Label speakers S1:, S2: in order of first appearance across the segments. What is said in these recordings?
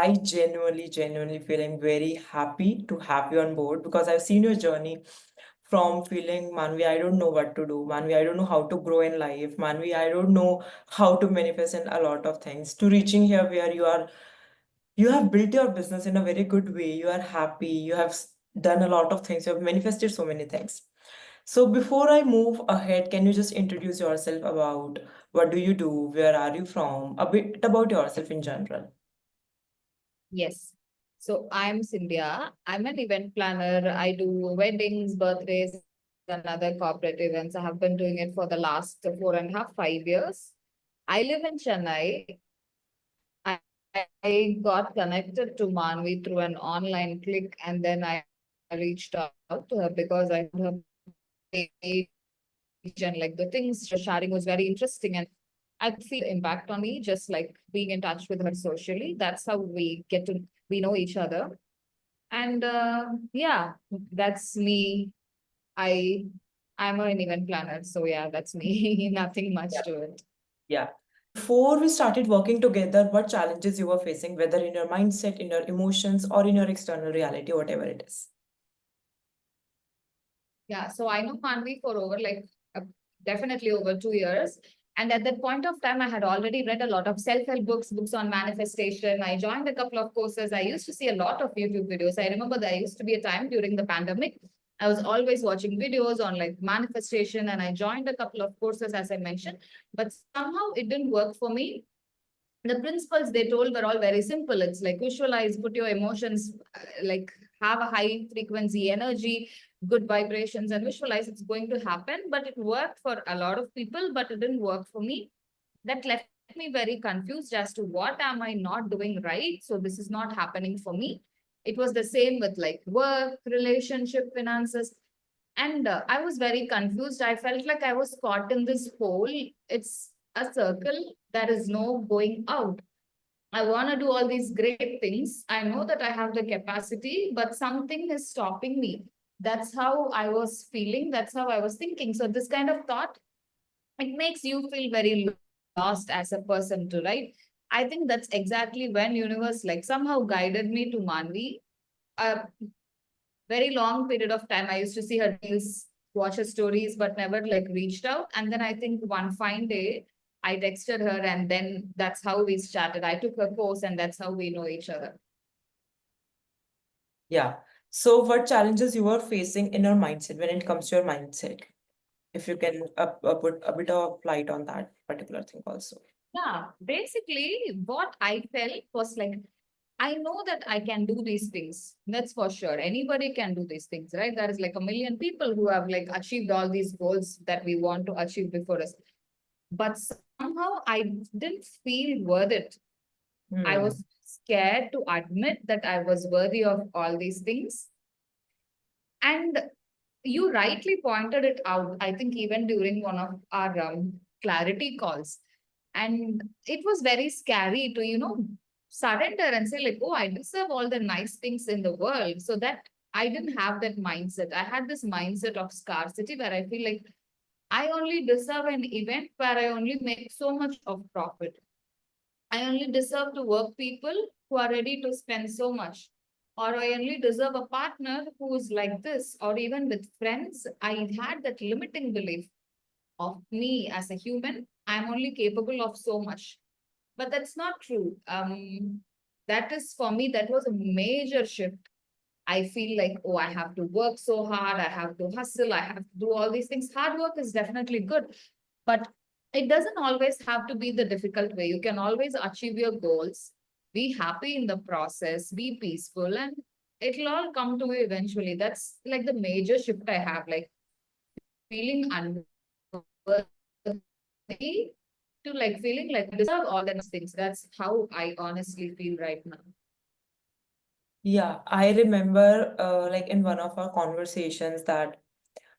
S1: I genuinely feeling very happy to have you on board because I've seen your journey from feeling, Manvi, I don't know what to do. Manvi, I don't know how to grow in life. Manvi, I don't know how to manifest in a lot of things. To reaching here where you have built your business in a very good way. You are happy. You have done a lot of things. You have manifested so many things. So before I move ahead, can you just introduce yourself about what do you do? Where are you from? A bit about yourself in general.
S2: Yes. So I'm Syndia. I'm an event planner. I do weddings, birthdays, and other corporate events. I have been doing it for the last 4.5, 5 years. I live in Chennai. I got connected to Manvi through an online click, and then I reached out to her because I found her page and like the things she was sharing was very interesting, and I could feel the impact on me, just like being in touch with her socially. That's how we know each other. And yeah, that's me. I I'm an event planner, so yeah, that's me. Nothing much
S1: Yeah.
S2: to it.
S1: Yeah. Before we started working together, what challenges you were facing, whether in your mindset, in your emotions, or in your external reality, whatever it is?
S2: Yeah, so I know Manvi for over uh, definitely over 2 years. And at that point of time, I had already read a lot of self-help books, books on manifestation. I joined a couple of courses. I used to see a lot of YouTube videos. I remember there used to be a time during the pandemic. I was always watching videos on like manifestation, and I joined a couple of courses, as I mentioned. But somehow it didn't work for me. The principles they told were all very simple. It's like visualize, put your emotions, like have a high frequency energy, good vibrations, and visualize it's going to happen. But it worked for a lot of people, but it didn't work for me. That left me very confused as to what am I not doing right. So this is not happening for me. It was the same with like work, relationship, finances. And I was very confused. I felt like I was caught in this hole. It's a circle. There is no going out. I want to do all these great things. I know that I have the capacity, but something is stopping me. That's how I was feeling. That's how I was thinking. So, this kind of thought, it makes you feel very lost as a person too, right? I think that's exactly when universe like somehow guided me to Manvi. A very long period of time I used to see her reels, watch her stories, but never like reached out. And then I think one fine day I texted her, and then that's how we started. I took her course, and that's how we know each other.
S1: Yeah. So what challenges you were facing in your mindset when it comes to your mindset? If you can put a bit of light on that particular thing also.
S2: Yeah, basically, what I felt was like, I know that I can do these things. That's for sure. Anybody can do these things, right? There is like a million people who have like achieved all these goals that we want to achieve before us. But somehow I didn't feel worth it. I
S1: Hmm.
S2: was scared to admit that I was worthy of all these things. And you rightly pointed it out, I think, even during one of our clarity calls. And it was very scary to, surrender and say, like, oh, I deserve all the nice things in the world. So that I didn't have that mindset. I had this mindset of scarcity where I feel like I only deserve an event where I only make so much of profit. I only deserve to work people who are ready to spend so much. Or I only deserve a partner who is like this. Or even with friends, I had that limiting belief of me as a human. I'm only capable of so much. But that's not true. That is for me, that was a major shift. I feel like, oh, I have to work so hard, I have to hustle, I have to do all these things. Hard work is definitely good, but it doesn't always have to be the difficult way. You can always achieve your goals, be happy in the process, be peaceful, and it'll all come to you eventually. That's like the major shift I have, like feeling unworthy to like feeling like I deserve all the nice things. That's how I honestly feel right now.
S1: Yeah, I remember like in one of our conversations that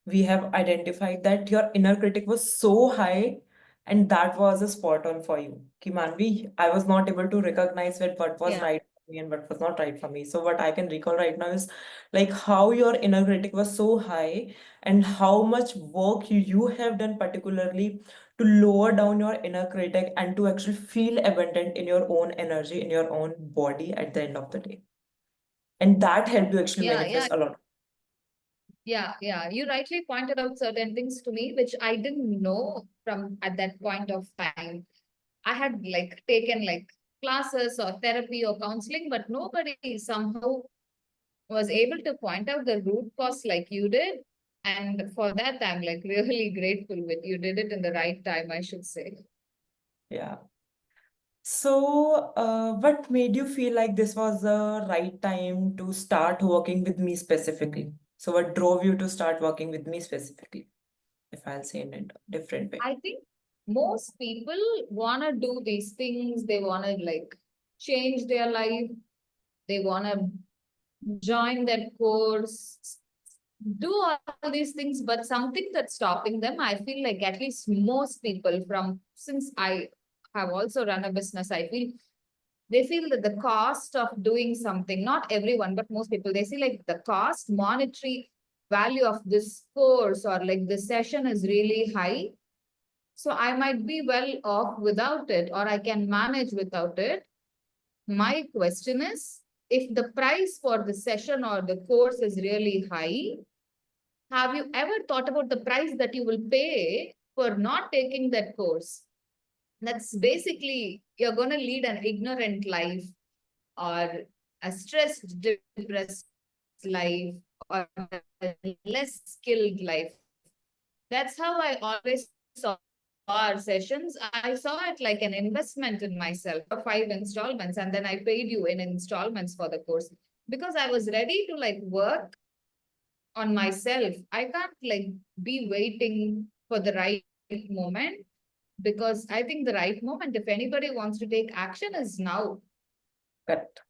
S1: we have identified that your inner critic was so high and that was a spot on for you. Ki Manvi, I was not able to recognize what was
S2: Yeah.
S1: right, me and what was not right for me. So what I can recall right now is like how your inner critic was so high and how much work you have done particularly to lower down your inner critic and to actually feel abundant in your own energy, in your own body at the end of the day. And that helped you actually
S2: Yeah, yeah,
S1: manifest a lot.
S2: yeah, yeah. You rightly pointed out certain things to me, which I didn't know from at that point of time. I had like taken like classes or therapy or counseling, but nobody somehow was able to point out the root cause like you did. And for that, I'm like really grateful with you did it in the right time, I should say.
S1: Yeah. So, what made you feel like this was the right time to start working with me specifically? So, what drove you to start working with me specifically, if I'll say in a different way?
S2: I think most people want to do these things. They want to like change their life. They want to join that course, do all these things, but something that's stopping them, I feel like at least most people from since I have also run a business, I feel they feel that the cost of doing something, not everyone, but most people, they see like the cost, monetary value of this course or like this session is really high. So I might be well off without it, or I can manage without it. My question is, if the price for the session or the course is really high, have you ever thought about the price that you will pay for not taking that course? That's basically, you're going to lead an ignorant life or a stressed, depressed life or a less skilled life. That's how I always saw our sessions. I saw it like an investment in myself for 5 installments, and then I paid you in installments for the course because I was ready to like work on myself. I can't like be waiting for the right moment because I think the right moment, if anybody wants to take action, is now.
S1: Correct.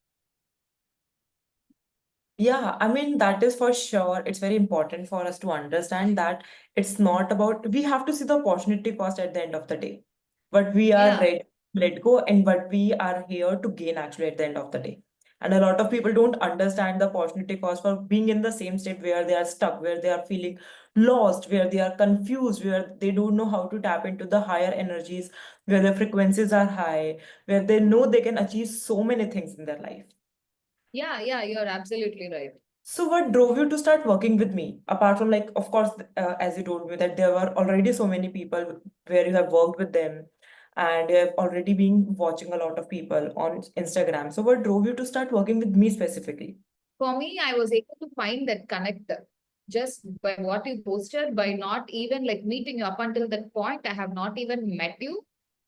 S1: Yeah, I mean, that is for sure. It's very important for us to understand that it's not about, we have to see the opportunity cost at the end of the day. What we are
S2: Yeah.
S1: ready to let go and what we are here to gain actually at the end of the day. And a lot of people don't understand the opportunity cost for being in the same state where they are stuck, where they are feeling lost, where they are confused, where they don't know how to tap into the higher energies, where the frequencies are high, where they know they can achieve so many things in their life.
S2: Yeah, yeah, you're absolutely right.
S1: So, what drove you to start working with me? Apart from, like, of course, as you told me that there were already so many people where you have worked with them and you have already been watching a lot of people on Instagram. So, what drove you to start working with me specifically?
S2: For me, I was able to find that connector just by what you posted, by not even like meeting you up until that point. I have not even met you,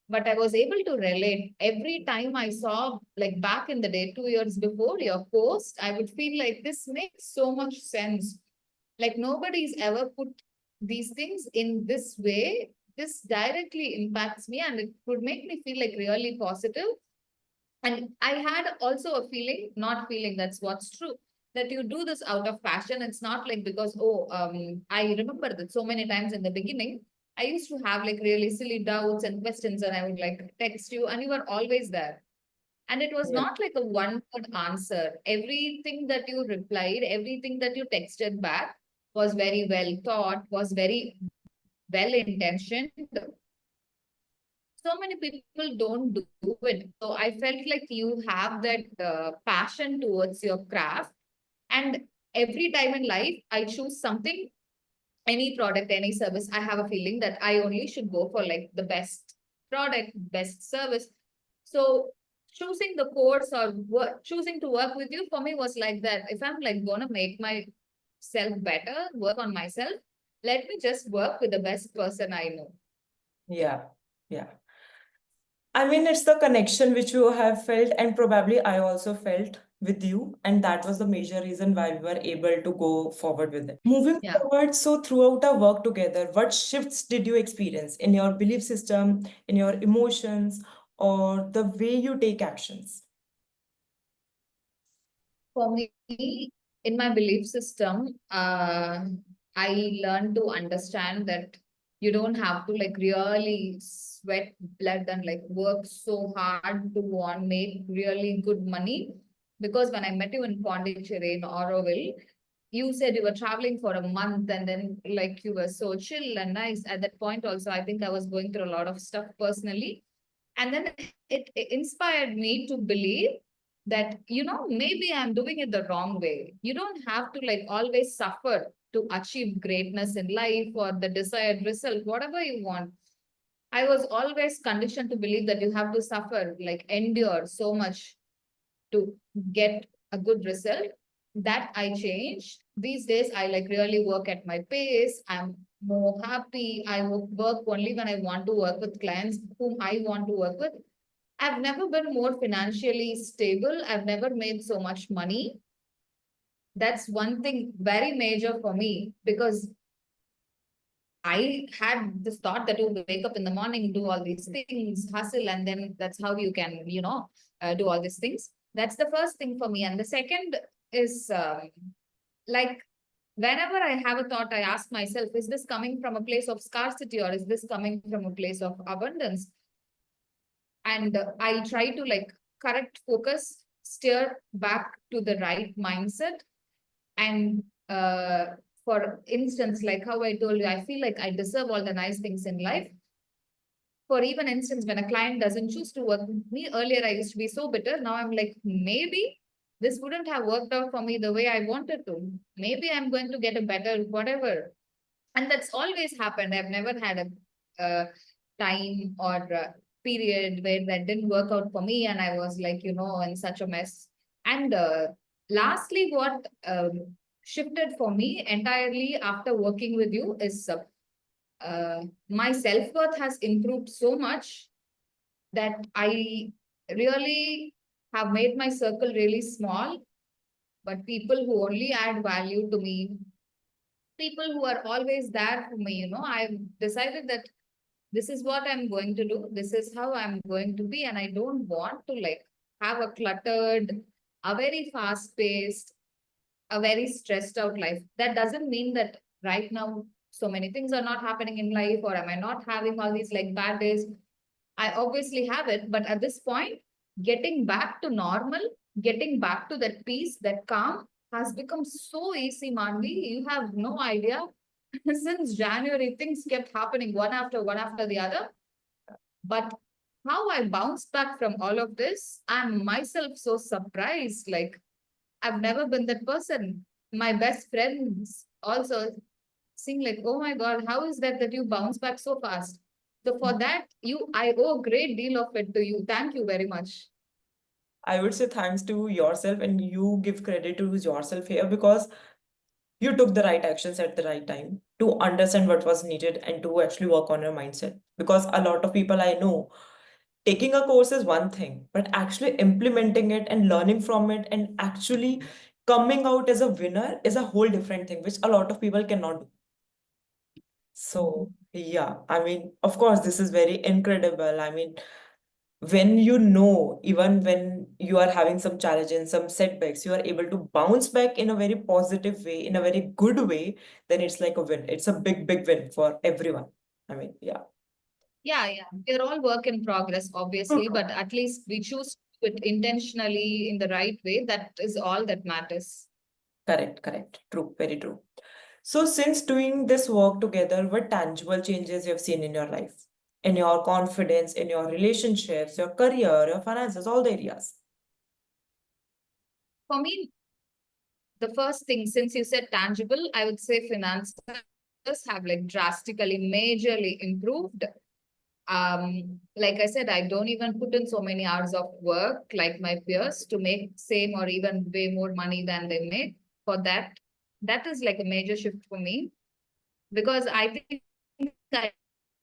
S2: but I was able to relate. Every time I saw, like back in the day, 2 years before your post, I would feel like this makes so much sense. Like nobody's ever put these things in this way. This directly impacts me and it would make me feel like really positive. And I had also a feeling, not feeling, that's what's true, that you do this out of passion. It's not like because, oh, I remember that so many times in the beginning, I used to have like really silly doubts and questions, and I would like text you, and you were always there. And it was
S1: Yeah.
S2: not like a one word answer. Everything that you replied, everything that you texted back was very well thought, was very well intentioned. So many people don't do it. So I felt like you have that passion towards your craft. And every time in life, I choose something, any product, any service. I have a feeling that I only should go for like the best product, best service. So choosing the course or choosing to work with you for me was like that. If I'm like going to make myself better, work on myself, let me just work with the best person I know.
S1: Yeah. Yeah. I mean, it's the connection which you have felt, and probably I also felt with you, and that was the major reason why we were able to go forward with it. Moving
S2: Yeah.
S1: forward, so throughout our work together, what shifts did you experience in your belief system, in your emotions, or the way you take actions?
S2: For me, in my belief system, I learned to understand that you don't have to like really sweat blood and like work so hard to want make really good money. Because when I met you in Pondicherry in Auroville, you said you were traveling for a month and then like you were so chill and nice. At that point also, I think I was going through a lot of stuff personally. And then it inspired me to believe that, maybe I'm doing it the wrong way. You don't have to like always suffer to achieve greatness in life or the desired result, whatever you want. I was always conditioned to believe that you have to suffer, like endure so much to get a good result. That I changed. These days, I like really work at my pace. I'm more happy. I work only when I want to work with clients whom I want to work with. I've never been more financially stable. I've never made so much money. That's one thing very major for me because I had this thought that you wake up in the morning, do all these things, hustle, and then that's how you can, do all these things. That's the first thing for me. And the second is like whenever I have a thought, I ask myself, is this coming from a place of scarcity or is this coming from a place of abundance? And I try to like correct focus, steer back to the right mindset. And for instance, like how I told you, I feel like I deserve all the nice things in life. For even instance, when a client doesn't choose to work with me, earlier I used to be so bitter. Now I'm like, maybe this wouldn't have worked out for me the way I wanted to. Maybe I'm going to get a better whatever. And that's always happened. I've never had a time or a period where that didn't work out for me and I was like, in such a mess. And lastly, what shifted for me entirely after working with you is my self-worth has improved so much that I really have made my circle really small, but people who only add value to me, people who are always there for me, I've decided that this is what I'm going to do. This is how I'm going to be. And I don't want to like have a cluttered, a very fast paced, a very stressed out life. That doesn't mean that right now so many things are not happening in life or am I not having all these like bad days. I obviously have it, but at this point, getting back to normal, getting back to that peace, that calm has become so easy, Manvi. You have no idea. Since January, things kept happening one after the other. But how I bounced back from all of this, I'm myself so surprised. Like, I've never been that person. My best friends also seem like, oh my God, how is that you bounce back so fast? So for that, I owe a great deal of it to you. Thank you very much.
S1: I would say thanks to yourself, and you give credit to yourself here because you took the right actions at the right time to understand what was needed and to actually work on your mindset. Because a lot of people I know, taking a course is one thing, but actually implementing it and learning from it and actually coming out as a winner is a whole different thing, which a lot of people cannot do. So, yeah, I mean, of course, this is very incredible. I mean, when you know, even when you are having some challenges, some setbacks, you are able to bounce back in a very positive way, in a very good way, then it's like a win. It's a big, big win for everyone. I mean, yeah.
S2: Yeah, yeah. We're all work in progress, obviously, but at least we choose to do it intentionally in the right way. That is all that matters.
S1: Correct, correct. True, very true. So, since doing this work together, what tangible changes you have seen in your life, in your confidence, in your relationships, your career, your finances, all the areas?
S2: For me, the first thing, since you said tangible, I would say finances have like drastically, majorly improved. Like I said, I don't even put in so many hours of work like my peers to make same or even way more money than they make. For that, that is like a major shift for me because I think I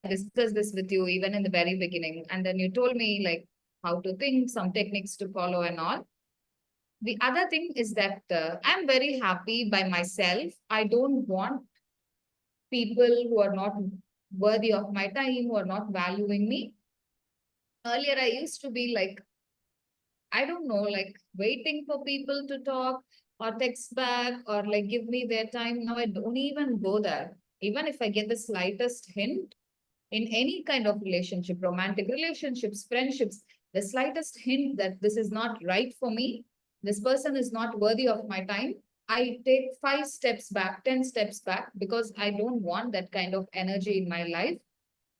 S2: discussed this with you even in the very beginning, and then you told me like how to think, some techniques to follow, and all. The other thing is that I'm very happy by myself. I don't want people who are not worthy of my time, who are not valuing me. Earlier, I used to be like, I don't know, like waiting for people to talk or text back or like give me their time. Now I don't even go there. Even if I get the slightest hint in any kind of relationship, romantic relationships, friendships, the slightest hint that this is not right for me, this person is not worthy of my time, I take 5 steps back, 10 steps back, because I don't want that kind of energy in my life.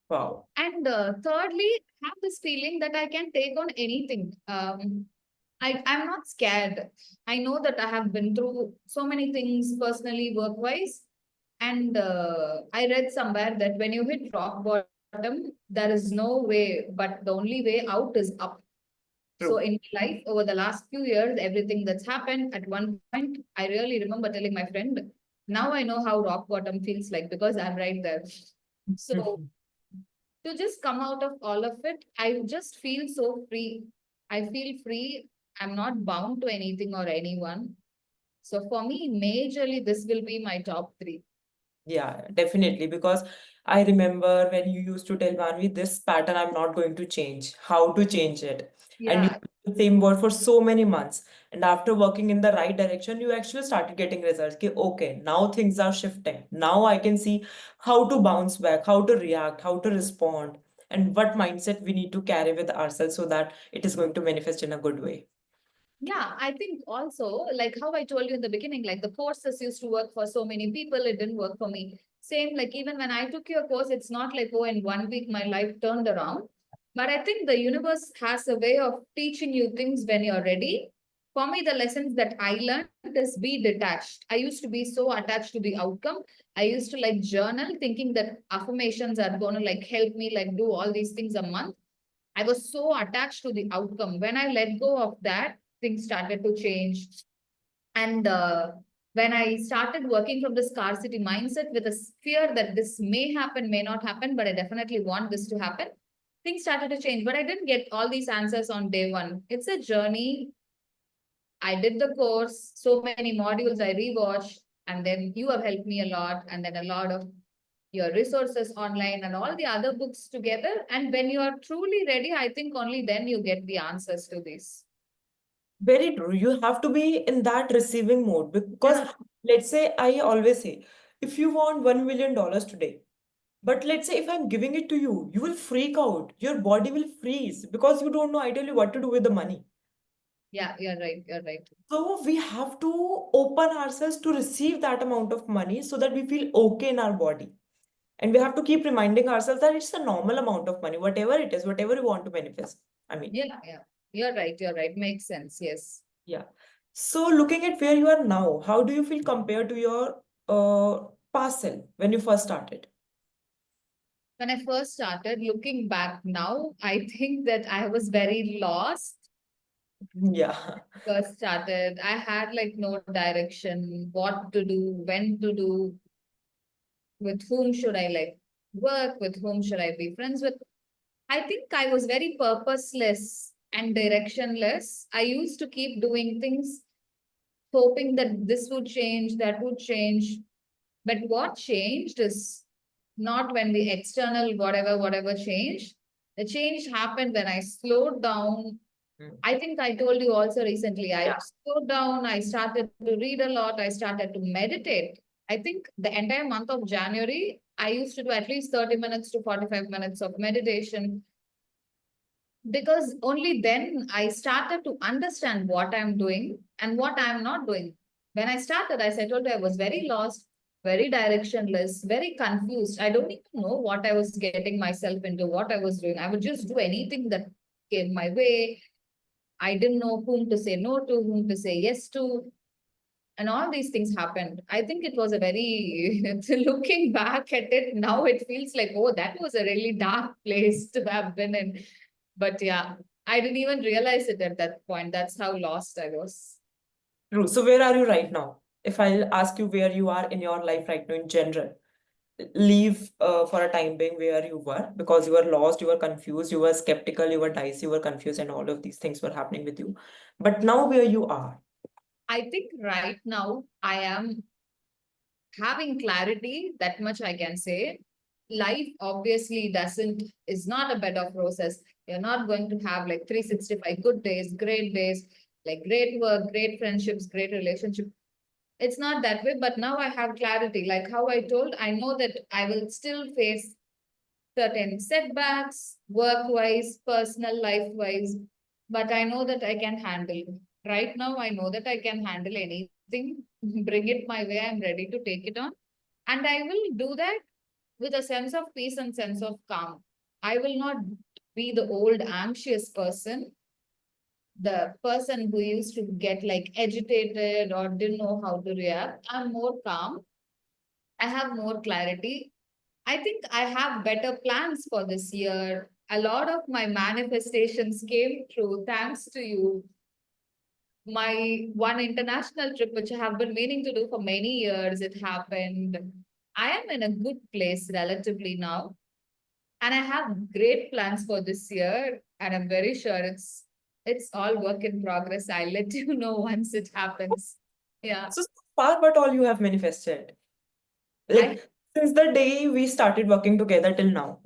S1: Wow.
S2: And thirdly, have this feeling that I can take on anything. I'm not scared. I know that I have been through so many things personally, work wise. And I read somewhere that when you hit rock bottom, there is no way, but the only way out is up. So
S1: True.
S2: in my life, over the last few years, everything that's happened, at one point, I really remember telling my friend, now I know how rock bottom feels like because I'm right there. So to just come out of all of it, I just feel so free. I feel free. I'm not bound to anything or anyone. So for me, majorly, this will be my top three.
S1: Yeah, definitely. Because I remember when you used to tell Manvi, this pattern I'm not going to change, how to change it. And you
S2: Yeah,
S1: did the same word for so many months. And after working in the right direction, you actually started getting results. Okay, okay, now things are shifting. Now I can see how to bounce back, how to react, how to respond, and what mindset we need to carry with ourselves so that it is going to manifest in a good way.
S2: yeah, I think also, like how I told you in the beginning, like the courses used to work for so many people, it didn't work for me. Same, like even when I took your course, it's not like, oh, in 1 week my life turned around. But I think the universe has a way of teaching you things when you're ready. For me, the lessons that I learned is be detached. I used to be so attached to the outcome. I used to like journal thinking that affirmations are going to like help me like do all these things a month. I was so attached to the outcome. When I let go of that, things started to change. And when I started working from the scarcity mindset with a fear that this may happen, may not happen, but I definitely want this to happen, things started to change. But I didn't get all these answers on day one. It's a journey. I did the course, so many modules I rewatched, and then you have helped me a lot, and then a lot of your resources online and all the other books together. And when you are truly ready, I think only then you get the answers to this.
S1: Very true. You have to be in that receiving mode because
S2: Yeah,
S1: let's say, I always say, if you want $1 million today, but let's say if I'm giving it to you, you will freak out. Your body will freeze because you don't know ideally what to do with the money.
S2: yeah, you're right. You're right.
S1: So we have to open ourselves to receive that amount of money so that we feel okay in our body. And we have to keep reminding ourselves that it's a normal amount of money, whatever it is, whatever you want to manifest. I mean,
S2: Yeah, yeah. You're right. You're right. Makes sense. Yes.
S1: yeah. So looking at where you are now, how do you feel compared to your past self when you first started?
S2: When I first started looking back now, I think that I was very lost.
S1: Yeah.
S2: First started, I had like no direction, what to do, when to do, with whom should I like work, with whom should I be friends with. I think I was very purposeless and directionless. I used to keep doing things, hoping that this would change, that would change. But what changed is not when the external whatever changed. The change happened when I slowed down.
S1: Mm.
S2: I think I told you also recently, I
S1: Yeah.
S2: slowed down, I started to read a lot, I started to meditate. I think the entire month of January, I used to do at least 30 minutes to 45 minutes of meditation, because only then I started to understand what I'm doing and what I'm not doing. When I started, as I told you, I was very lost, very directionless, very confused. I don't even know what I was getting myself into, what I was doing. I would just do anything that came my way. I didn't know whom to say no to, whom to say yes to, and all these things happened. I think it was a very, looking back at it now, it feels like, oh, that was a really dark place to have been in. But yeah, I didn't even realize it at that point. That's how lost I was.
S1: True. So where are you right now? If I'll ask you where you are in your life right now in general, leave for a time being where you were because you were lost, you were confused, you were skeptical, you were dicey, you were confused, and all of these things were happening with you. But now where you are.
S2: I think right now I am having clarity, that much I can say. Life obviously doesn't, is not a bed of roses. You're not going to have like 365 good days, like great work, great friendships, great relationship. It's not that way, but now I have clarity. Like how I told, I know that I will still face certain setbacks, work wise, personal life wise, but I know that I can handle. Right now, I know that I can handle anything, bring it my way. I'm ready to take it on. And I will do that with a sense of peace and sense of calm. I will not be the old anxious person, the person who used to get like agitated or didn't know how to react. I'm more calm. I have more clarity. I think I have better plans for this year. A lot of my manifestations came true thanks to you. My one international trip, which I have been meaning to do for many years, it happened. I am in a good place relatively now, and I have great plans for this year, and I'm very sure it's all work in progress. I'll let you know once it happens. Yeah.
S1: So far, what all you have manifested?
S2: I
S1: Like since the day we started working together till now.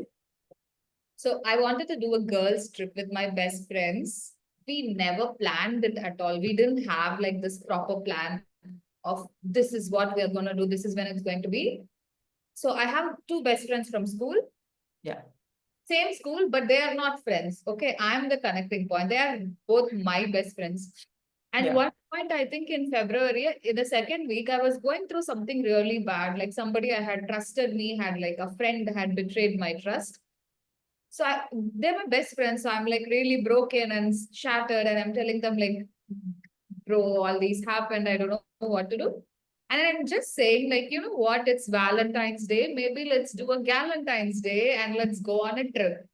S2: So I wanted to do a girls' trip with my best friends. We never planned it at all. We didn't have like this proper plan of this is what we are going to do, this is when it's going to be. So I have two best friends from school,
S1: Yeah.
S2: same school, but they are not friends. Okay, I'm the connecting point. They are both my best friends. And
S1: Yeah.
S2: one point, I think in February, in the second week, I was going through something really bad. Like somebody I had trusted me, had like a friend had betrayed my trust. So they're my best friends. So I'm like really broken and shattered. And I'm telling them, like, bro, all these happened. I don't know what to do. And I'm just saying, like, you know what? It's Valentine's Day. Maybe let's do a Galentine's Day and let's go on a trip.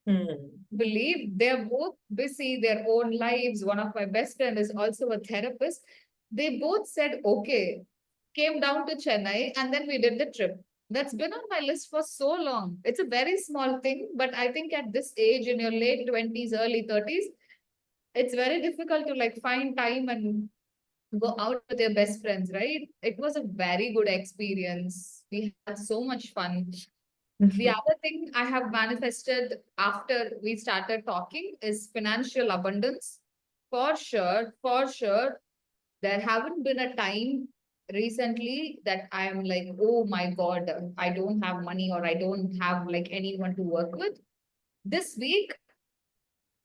S1: Hmm.
S2: Believe they're both busy, their own lives. One of my best friend is also a therapist. They both said, okay, came down to Chennai, and then we did the trip. That's been on my list for so long. It's a very small thing, but I think at this age, in your late 20s, early 30s, it's very difficult to like find time and go out with your best friends, right? It was a very good experience. We had so much fun. The other thing I have manifested after we started talking is financial abundance. For sure, there haven't been a time recently that I am like, oh my God, I don't have money or I don't have like anyone to work with. This week,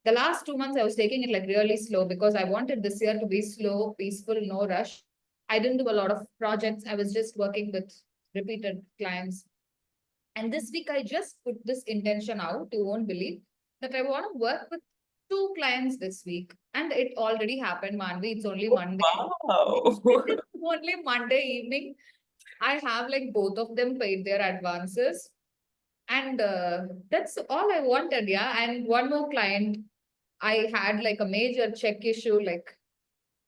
S2: the last 2 months, I was taking it like really slow because I wanted this year to be slow, peaceful, no rush. I didn't do a lot of projects. I was just working with repeated clients. And this week, I just put this intention out. You won't believe that I want to work with two clients this week. And it already happened, Manvi. It's only Monday.
S1: Wow.
S2: It's only Monday evening. I have like both of them paid their advances. And that's all I wanted. Yeah. And one more client, I had like a major check issue, like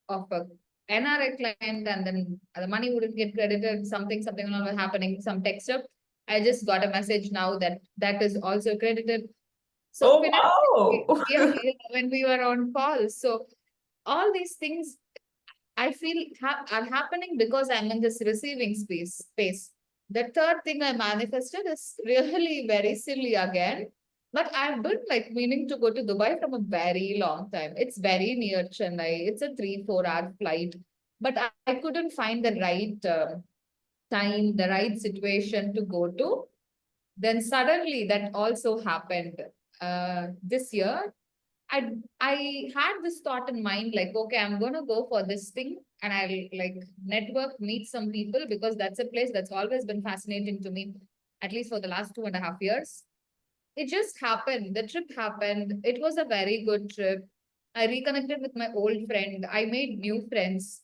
S2: of a NRI client, and then the money wouldn't get credited, something was happening, some text up. I just got a message now that that is also credited. So
S1: Oh
S2: financially, yeah,
S1: wow.
S2: yeah, when we were on call. So all these things I feel are happening because I'm in this receiving space. The third thing I manifested is really very silly again. But I've been like meaning to go to Dubai from a very long time. It's very near Chennai. It's a 3-4 hour flight. But I couldn't find the right time, the right situation to go to. Then suddenly that also happened this year. I had this thought in mind, like, okay, I'm gonna go for this thing and I'll like network, meet some people because that's a place that's always been fascinating to me, at least for the last 2.5 years. It just happened. The trip happened. It was a very good trip. I reconnected with my old friend. I made new friends.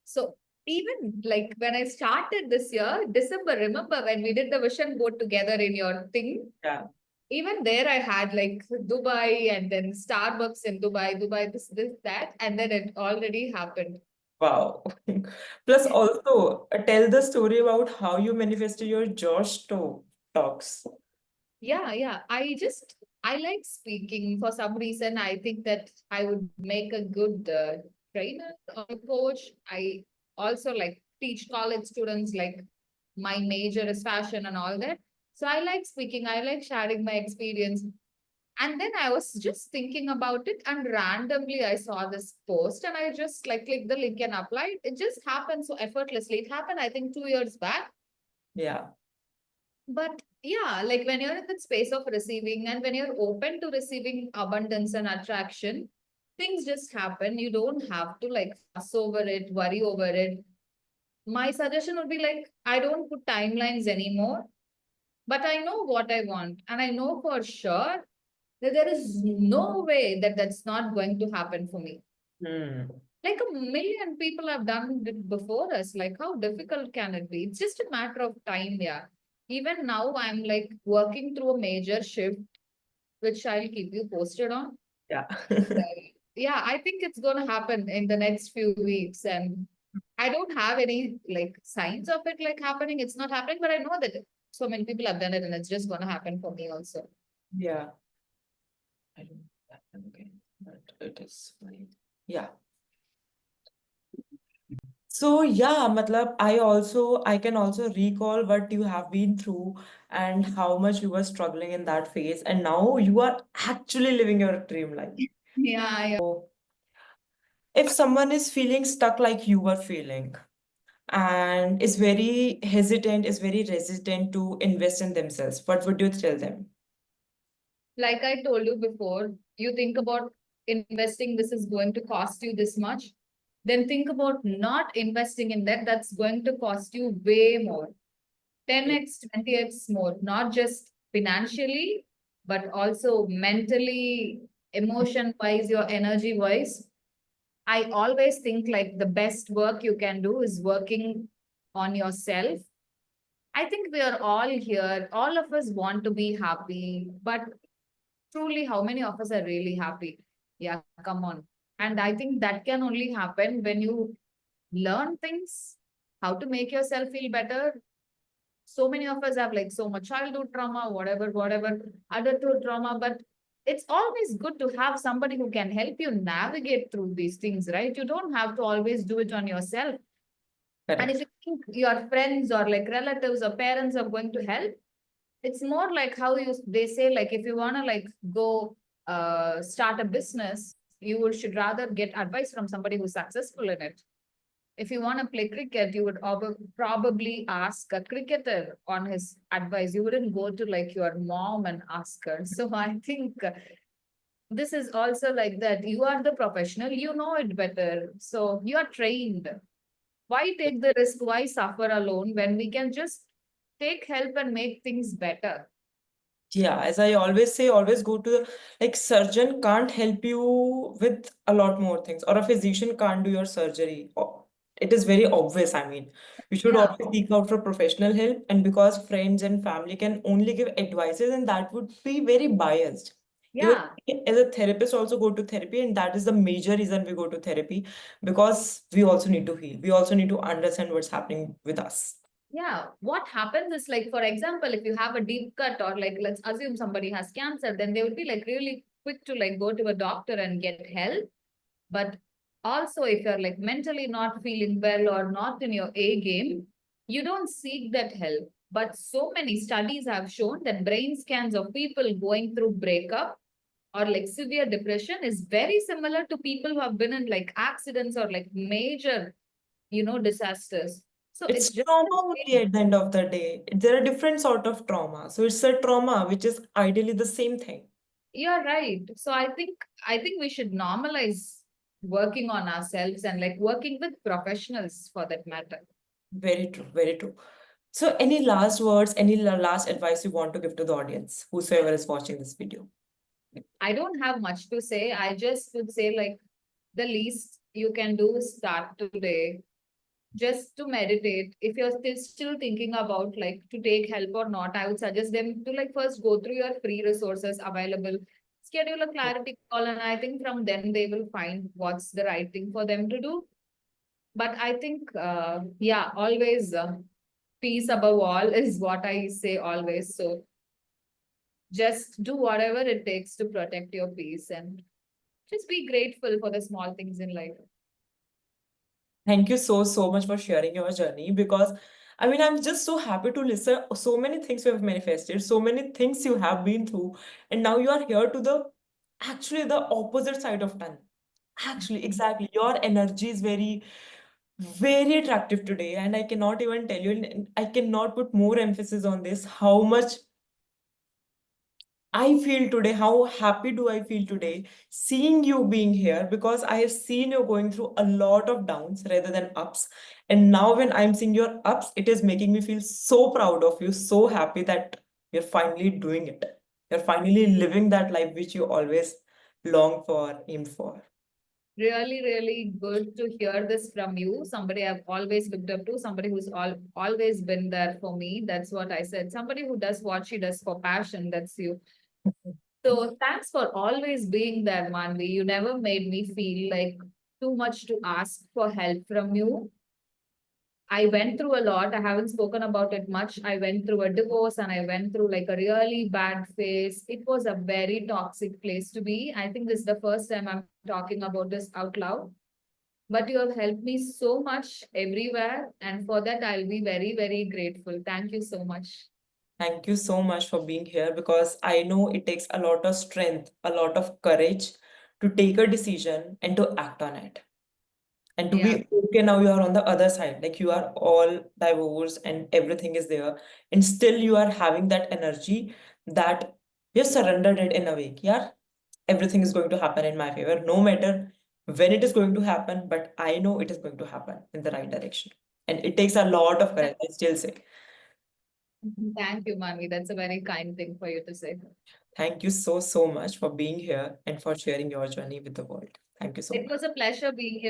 S2: So even like when I started this year, December, remember when we did the vision board together in your thing?
S1: Yeah.
S2: Even there I had like Dubai and then Starbucks in Dubai, this, that, and then it already happened.
S1: Wow. Plus also tell the story about how you manifested your Josh talks.
S2: Yeah, yeah. I like speaking for some reason. I think that I would make a good trainer or coach. I also like teach college students, like my major is fashion and all that. So I like speaking. I like sharing my experience. And then I was just thinking about it, and randomly I saw this post, and I just like clicked the link and applied. It just happened so effortlessly. It happened, I think, 2 years back.
S1: Yeah.
S2: But yeah, like when you're in that space of receiving and when you're open to receiving abundance and attraction, things just happen. You don't have to like fuss over it, worry over it. My suggestion would be like, I don't put timelines anymore, but I know what I want. And I know for sure that there is no way that that's not going to happen for me.
S1: Hmm.
S2: Like a million people have done it before us. Like, how difficult can it be? It's just a matter of time, yeah. Even now, I'm like working through a major shift, which I'll keep you posted on.
S1: Yeah.
S2: Yeah, I think it's going to happen in the next few weeks. And I don't have any like signs of it like happening. It's not happening, but I know that so many people have done it and it's just going to happen for me also.
S1: Yeah. I don't know that one again, but it is fine. Yeah. So yeah, matlab, I can also recall what you have been through and how much you were struggling in that phase, and now you are actually living your dream life.
S2: Yeah, yeah.
S1: So if someone is feeling stuck like you were feeling and is very hesitant, is very resistant to invest in themselves, what would you tell them?
S2: Like I told you before, you think about investing, this is going to cost you this much. Then think about not investing in that, that's going to cost you way more. 10x, 20x more, not just financially, but also mentally, emotion wise, your energy wise. I always think like the best work you can do is working on yourself. I think we are all here. All of us want to be happy, but truly, how many of us are really happy? Yeah, come on. And I think that can only happen when you learn things, how to make yourself feel better. So many of us have like so much childhood trauma, whatever, adulthood trauma, but it's always good to have somebody who can help you navigate through these things, right? You don't have to always do it on yourself. And if
S1: Correct.
S2: you think your friends or like relatives or parents are going to help, it's more like how you they say like if you want to like go start a business, you would should rather get advice from somebody who's successful in it. If you want to play cricket, you would probably ask a cricketer on his advice. You wouldn't go to like your mom and ask her. So I think this is also like that. You are the professional, you know it better. So you are trained. Why take the risk? Why suffer alone when we can just take help and make things better?
S1: Yeah, as I always say, always go to like surgeon can't help you with a lot more things, or a physician can't do your surgery. It is very obvious. I mean, you should
S2: Yeah,
S1: always seek out for professional help, and because friends and family can only give advices, and that would be very biased. Even
S2: yeah,
S1: as a therapist, also go to therapy, and that is the major reason we go to therapy because we also need to heal. We also need to understand what's happening with us.
S2: yeah. What happens is like, for example, if you have a deep cut or like, let's assume somebody has cancer, then they would be like really quick to like go to a doctor and get help. But also, if you're like mentally not feeling well or not in your A game, you don't seek that help. But so many studies have shown that brain scans of people going through breakup or like severe depression is very similar to people who have been in like accidents or like major, disasters. So
S1: It's
S2: it's just
S1: trauma
S2: the
S1: only
S2: same.
S1: at the end of the day. There are different sort of trauma. So it's a trauma, which is ideally the same thing.
S2: You're right. So I think we should normalize working on ourselves and like working with professionals for that matter.
S1: Very true, very true. So any last words, any last advice you want to give to the audience, whosoever is watching this video?
S2: I don't have much to say. I just would say like the least you can do is start today just to meditate. If you're still thinking about like to take help or not, I would suggest them to like first go through your free resources available, schedule a clarity call, and I think from then they will find what's the right thing for them to do. But I think, yeah, always peace above all is what I say always. So just do whatever it takes to protect your peace and just be grateful for the small things in life.
S1: Thank you so, so much for sharing your journey because I mean, I'm just so happy to listen. So many things you have manifested, so many things you have been through, and now you are here to the actually the opposite side of tunnel. Actually, exactly. Your energy is very, very attractive today, and I cannot even tell you, and I cannot put more emphasis on this, how much I feel today, how happy do I feel today seeing you being here, because I have seen you going through a lot of downs rather than ups. And now, when I'm seeing your ups, it is making me feel so proud of you, so happy that you're finally doing it. You're finally living that life which you always longed for, aimed for.
S2: Really, really good to hear this from you. Somebody I've always looked up to, somebody who's always been there for me. That's what I said. Somebody who does what she does for passion. That's you. So thanks for always being there, Manvi. You never made me feel like too much to ask for help from you. I went through a lot. I haven't spoken about it much. I went through a divorce and I went through like a really bad phase. It was a very toxic place to be. I think this is the first time I'm talking about this out loud. But you have helped me so much everywhere. And for that, I'll be very, very grateful. Thank you so much.
S1: Thank you so much for being here, because I know it takes a lot of strength, a lot of courage to take a decision and to act on it. And to
S2: Yeah.
S1: be okay, now you are on the other side, like you are all divorced and everything is there, and still you are having that energy that you surrendered it in a way. Yeah, everything is going to happen in my favor, no matter when it is going to happen, but I know it is going to happen in the right direction. And it takes a lot of courage, I still say.
S2: Thank you, Manvi. That's a very kind thing for you to say.
S1: Thank you so, so much for being here and for sharing your journey with the world. Thank you so
S2: It
S1: much.
S2: was a pleasure being here.